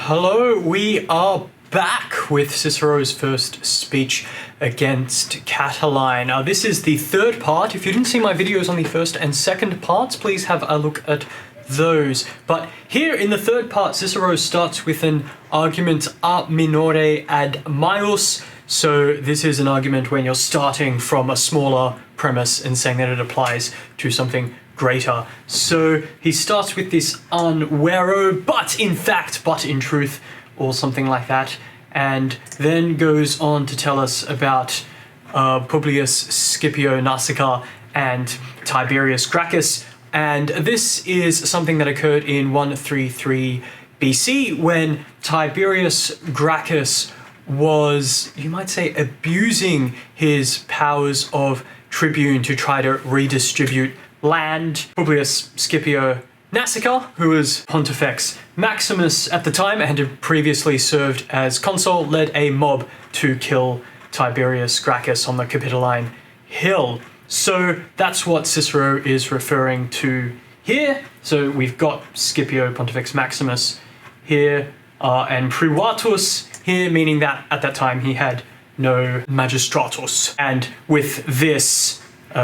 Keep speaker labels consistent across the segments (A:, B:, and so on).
A: Hello, we are back with Cicero's first speech against Catiline. Now, this is the third part. If you didn't see my videos on the first and second parts, please have a look at those. But here in the third part, Cicero starts with an argument a minore ad maius. So this is an argument when you're starting from a smaller premise and saying that it applies to something greater. So he starts with this vero, but in fact, but in truth, or something like that, and then goes on to tell us about Publius Scipio Nasica and Tiberius Gracchus. And this is something that occurred in 133 BC when Tiberius Gracchus was, you might say, abusing his powers of tribune to try to redistribute land. Publius Scipio Nasica, who was Pontifex Maximus at the time and had previously served as consul, led a mob to kill Tiberius Gracchus on the Catiline hill. So that's what Cicero is referring to here. So we've got Scipio Pontifex Maximus here and Privatus here, meaning that at that time he had no magistratus. And with this,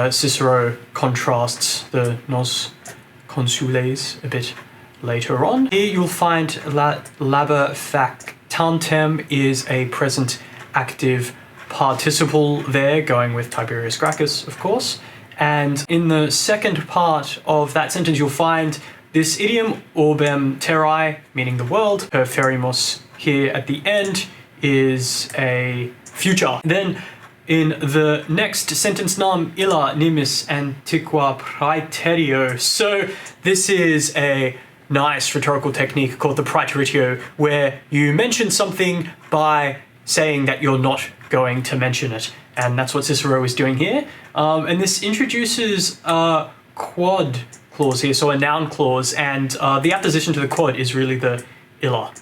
A: Cicero contrasts the nos consules a bit later on. Here you'll find labor factantem is a present active participle there, going with Tiberius Gracchus, of course. And in the second part of that sentence, you'll find this idiom, orbem terrae, meaning the world. Perferimus here at the end is a future. Then in the next sentence, nam illa nimis antiqua praeterio. So this is a nice rhetorical technique called the praeteritio, where you mention something by saying that you're not going to mention it. And that's what Cicero is doing here. And this introduces a quod clause here, so a noun clause, and the apposition to the quod is really the illa.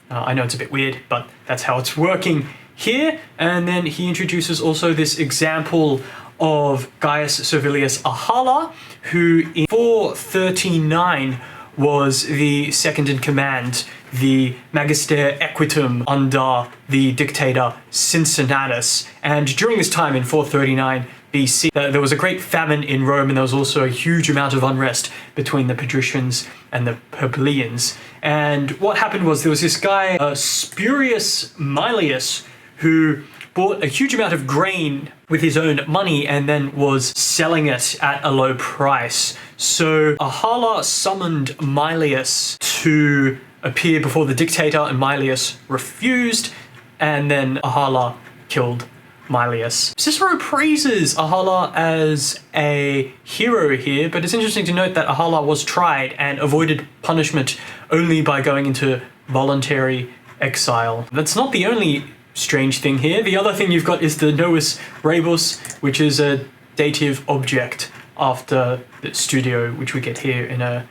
A: I know it's a bit weird, but that's how it's working here. And then he introduces also this example of Gaius Cervilius Ahala, who in 439 was the second in command, the magister equitum under the dictator Cincinnatus. And during this time in 439 BC, there was a great famine in Rome, and there was also a huge amount of unrest between the patricians and the plebeians. And what happened was there was this guy, Spurius Maelius, who bought a huge amount of grain with his own money and then was selling it at a low price. So Ahala summoned Maelius to appear before the dictator, and Maelius refused, and then Ahala killed Maelius. Cicero praises Ahala as a hero here, but it's interesting to note that Ahala was tried and avoided punishment only by going into voluntary exile. That's not the only strange thing here. The other thing you've got is the novus rebus, which is a dative object after the studio, which we get here in a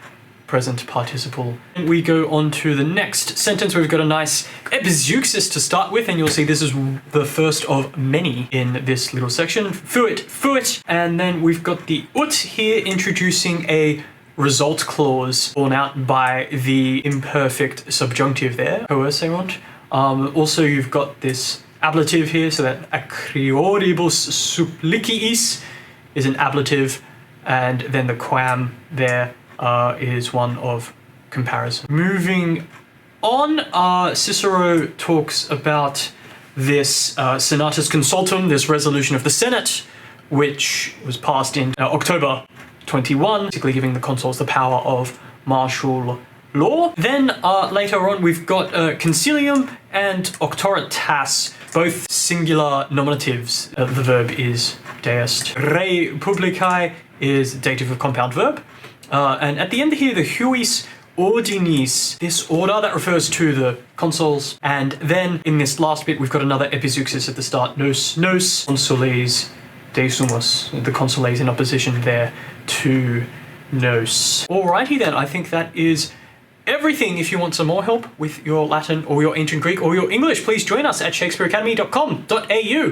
A: present participle. And we go on to the next sentence where we've got a nice epizeuxis to start with, and you'll see this is the first of many in this little section. Fuit, fuit, and then we've got the ut here introducing a result clause borne out by the imperfect subjunctive there, coerceront. Also, you've got this ablative here, so that acrioribus suppliciis is an ablative, and then the quam there is one of comparison. Moving on, Cicero talks about this Senatus Consultum, this resolution of the Senate, which was passed in October 21, basically giving the consuls the power of martial law. Then later on we've got concilium and auctoritas, both singular nominatives. The verb is deest. Re publicae is dative of compound verb. And at the end here, the huis ordinis, this order that refers to the consuls. And then in this last bit, we've got another epizeuxis at the start, nos consules de sumus, the consules in opposition there to nos. Alrighty then, I think that is everything. If you want some more help with your Latin or your ancient Greek or your English, please join us at shakespeareacademy.com.au.